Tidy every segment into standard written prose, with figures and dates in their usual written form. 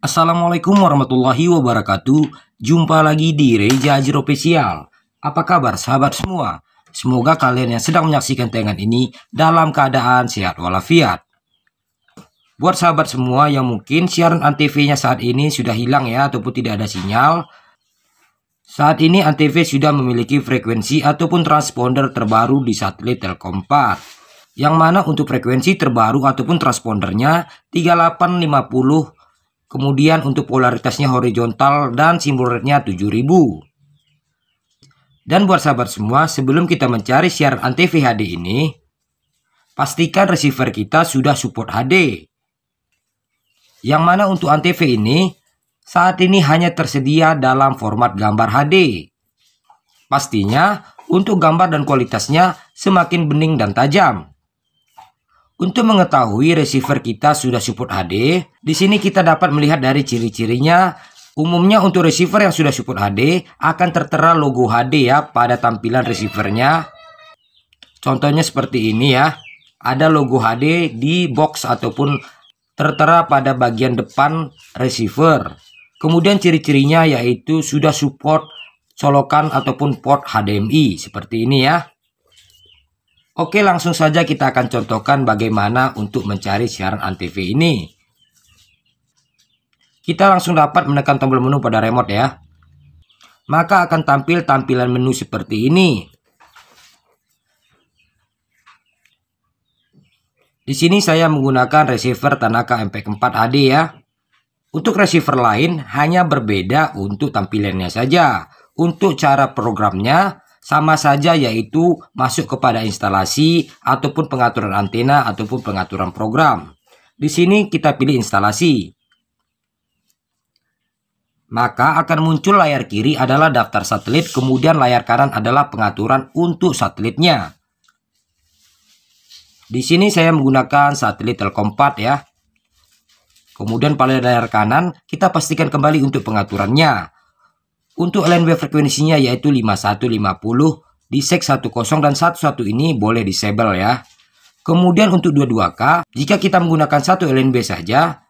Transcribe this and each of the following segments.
Assalamualaikum warahmatullahi wabarakatuh. Jumpa lagi di Reza Ajir Official. Apa kabar sahabat semua? Semoga kalian yang sedang menyaksikan tayangan ini dalam keadaan sehat walafiat. Buat sahabat semua yang mungkin siaran Antv-nya saat ini sudah hilang ya, ataupun tidak ada sinyal. Saat ini Antv sudah memiliki frekuensi ataupun transponder terbaru di satelit Telkom 4. Yang mana untuk frekuensi terbaru ataupun transpondernya 3850. Kemudian untuk polaritasnya horizontal dan simbol rate-nya 7000. Dan buat sahabat semua, sebelum kita mencari siaran Antv HD ini, pastikan receiver kita sudah support HD. Yang mana untuk Antv ini, saat ini hanya tersedia dalam format gambar HD. Pastinya, untuk gambar dan kualitasnya semakin bening dan tajam. Untuk mengetahui receiver kita sudah support HD, di sini kita dapat melihat dari ciri-cirinya. Umumnya untuk receiver yang sudah support HD akan tertera logo HD ya pada tampilan receivernya. Contohnya seperti ini ya. Ada logo HD di box ataupun tertera pada bagian depan receiver. Kemudian ciri-cirinya yaitu sudah support colokan ataupun port HDMI seperti ini ya. Oke, langsung saja kita akan contohkan bagaimana untuk mencari siaran Antv ini. Kita langsung dapat menekan tombol menu pada remote ya. Maka akan tampil tampilan menu seperti ini. Di sini saya menggunakan receiver Tanaka MPEG 4 HD ya. Untuk receiver lain hanya berbeda untuk tampilannya saja. Untuk cara programnya sama saja, yaitu masuk kepada instalasi ataupun pengaturan antena ataupun pengaturan program. Di sini kita pilih instalasi. Maka akan muncul layar kiri adalah daftar satelit, kemudian layar kanan adalah pengaturan untuk satelitnya. Di sini saya menggunakan satelit Telkom 4 ya. Kemudian pada layar kanan kita pastikan kembali untuk pengaturannya. Untuk LNB frekuensinya yaitu 5150, di sek 10 dan 11 ini boleh disable ya. Kemudian untuk 22K, jika kita menggunakan satu LNB saja,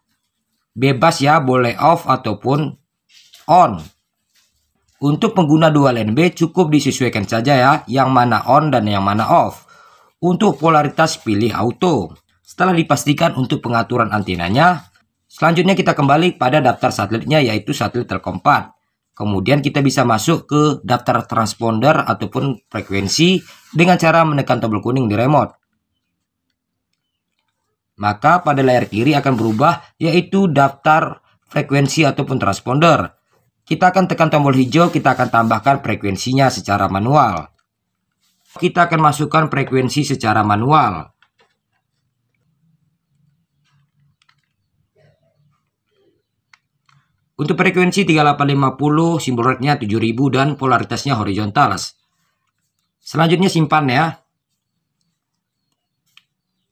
bebas ya, boleh off ataupun on. Untuk pengguna dua LNB cukup disesuaikan saja ya, yang mana on dan yang mana off. Untuk polaritas pilih auto. Setelah dipastikan untuk pengaturan antenanya, selanjutnya kita kembali pada daftar satelitnya yaitu satelit Telkom 4. Kemudian kita bisa masuk ke daftar transponder ataupun frekuensi dengan cara menekan tombol kuning di remote. Maka pada layar kiri akan berubah yaitu daftar frekuensi ataupun transponder. Kita akan tekan tombol hijau, kita akan tambahkan frekuensinya secara manual. Kita akan masukkan frekuensi secara manual. Untuk frekuensi 3850, simbol rate-nya 7000 dan polaritasnya horizontal. Selanjutnya simpan ya.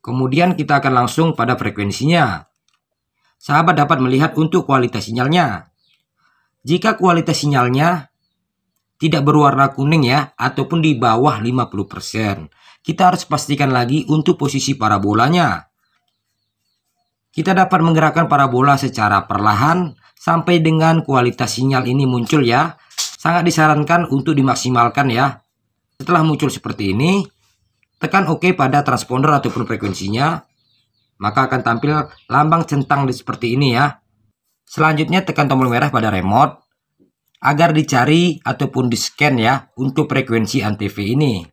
Kemudian kita akan langsung pada frekuensinya. Sahabat dapat melihat untuk kualitas sinyalnya. Jika kualitas sinyalnya tidak berwarna kuning ya, ataupun di bawah 50%, kita harus pastikan lagi untuk posisi parabolanya. Kita dapat menggerakkan parabola secara perlahan sampai dengan kualitas sinyal ini muncul ya. Sangat disarankan untuk dimaksimalkan ya. Setelah muncul seperti ini, tekan OK pada transponder ataupun frekuensinya. Maka akan tampil lambang centang seperti ini ya. Selanjutnya tekan tombol merah pada remote agar dicari ataupun di-scan ya untuk frekuensi Antv ini.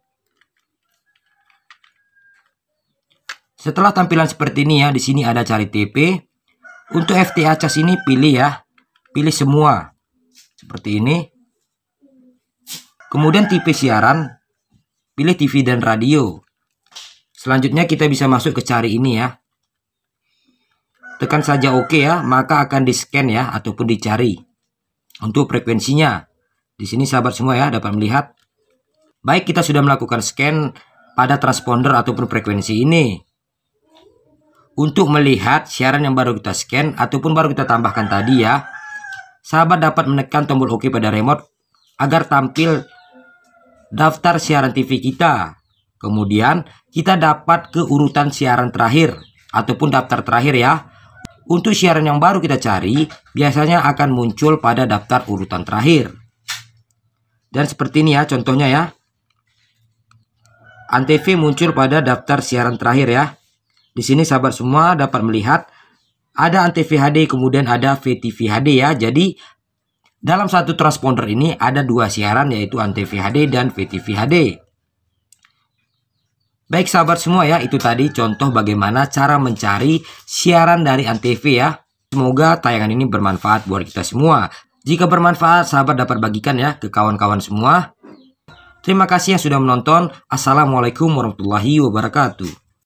Setelah tampilan seperti ini ya, di sini ada cari TP. Untuk FTA cas ini pilih ya, pilih semua seperti ini. Kemudian tipe siaran, pilih TV dan radio. Selanjutnya kita bisa masuk ke cari ini ya. Tekan saja OK ya, maka akan di-scan ya ataupun dicari untuk frekuensinya. Di sini sahabat semua ya dapat melihat. Baik, kita sudah melakukan scan pada transponder ataupun frekuensi ini. Untuk melihat siaran yang baru kita scan ataupun baru kita tambahkan tadi ya, sahabat dapat menekan tombol OK pada remote agar tampil daftar siaran TV kita. Kemudian kita dapat ke urutan siaran terakhir ataupun daftar terakhir ya. Untuk siaran yang baru kita cari, biasanya akan muncul pada daftar urutan terakhir. Dan seperti ini ya contohnya ya. Antv muncul pada daftar siaran terakhir ya. Di sini sahabat semua dapat melihat ada Antv HD, kemudian ada VTV HD ya. Jadi dalam satu transponder ini ada dua siaran, yaitu Antv HD dan VTV HD. Baik sahabat semua ya, itu tadi contoh bagaimana cara mencari siaran dari Antv ya. Semoga tayangan ini bermanfaat buat kita semua. Jika bermanfaat, sahabat dapat bagikan ya ke kawan-kawan semua. Terima kasih yang sudah menonton. Assalamualaikum warahmatullahi wabarakatuh.